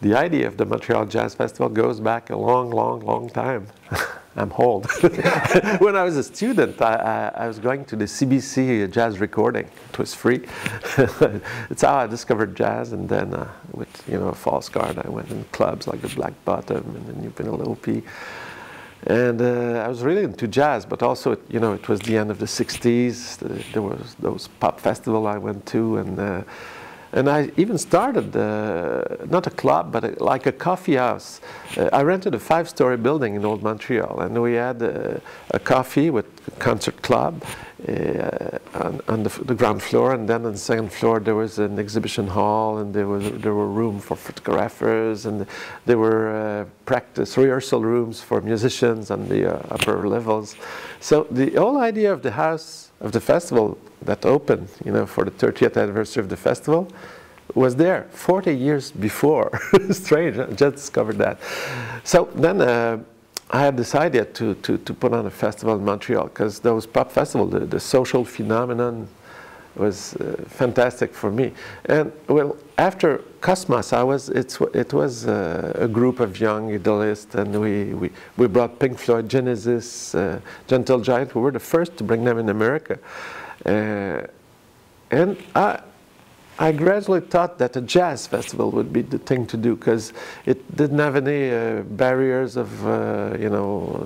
the idea of the Montreal Jazz Festival goes back a long, long, long time. I'm old. When I was a student, I was going to the CBC jazz recording. It was free. It's how I discovered jazz, and then with a false card, I went in clubs like the Black Bottom and the New Penelope. And I was really into jazz, but also, it was the end of the 60s. There was those pop festivals I went to, and I even started, not a club, but like a coffee house. I rented a 5-story building in Old Montreal, and we had a coffee with a concert club on the ground floor, and then on the second floor there was an exhibition hall, and there were room for photographers, and there were practice rehearsal rooms for musicians on the upper levels. So the whole idea of the house of the festival that opened, for the 30th anniversary of the festival, was there 40 years before. Strange, I just discovered that. So then I had this idea to put on a festival in Montreal, because those pop festivals, the social phenomenon was fantastic for me. And well, after Cosmos, it was a group of young idealists, and we brought Pink Floyd, Genesis, Gentle Giant. We were the first to bring them in America. And I gradually thought that a jazz festival would be the thing to do, because it didn't have any barriers of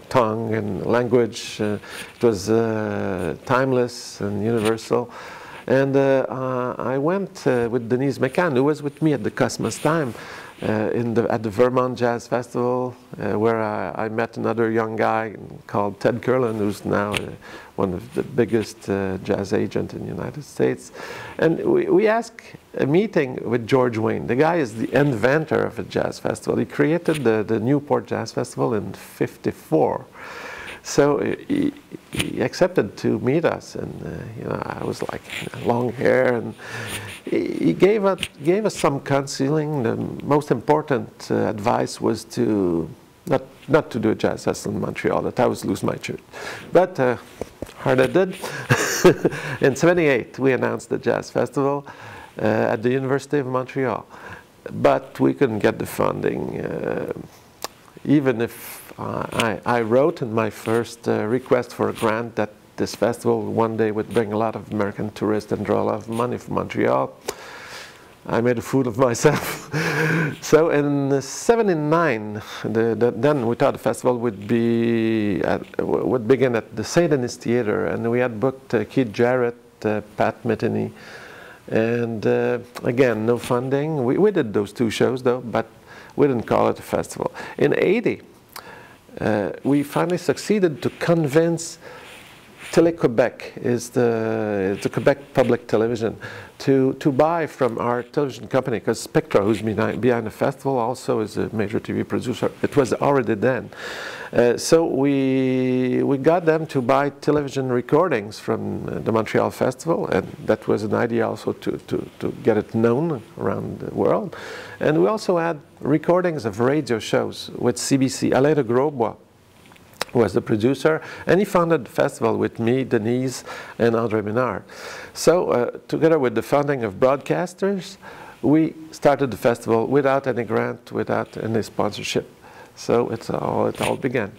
tongue and language. It was timeless and universal. And I went with Denise McCann, who was with me at the Cosmos time, at the Vermont Jazz Festival, where I met another young guy called Ted Curlin, who's now one of the biggest jazz agents in the United States. And we asked a meeting with George Wayne. The guy is the inventor of a jazz festival. He created the Newport Jazz Festival in '54. So he accepted to meet us, and I was like long hair, and he gave us some counseling. The most important advice was to not to do a jazz festival in Montreal, that I was lose my church. But hard I did. In '78, we announced the jazz festival at the University of Montreal, but we couldn't get the funding, even if I wrote in my first request for a grant that this festival one day would bring a lot of American tourists and draw a lot of money from Montreal. I made a fool of myself. So in '79, then we thought the festival would begin at the St. Denis Theatre, and we had booked Keith Jarrett, Pat Metheny, and again, no funding. We did those 2 shows though, but we didn't call it a festival. In '80, we finally succeeded to convince Télé-Québec, is the Quebec Public Television, to buy from our television company, because Spectra, who's behind the festival, also is a major TV producer. It was already then. So we got them to buy television recordings from the Montreal Festival, and that was an idea also to get it known around the world. And we also had recordings of radio shows with CBC. Alain de Grosbois was the producer, and he founded the festival with me, Denise, and André Ménard. So together with the funding of broadcasters, we started the festival without any grant, without any sponsorship. So it all began.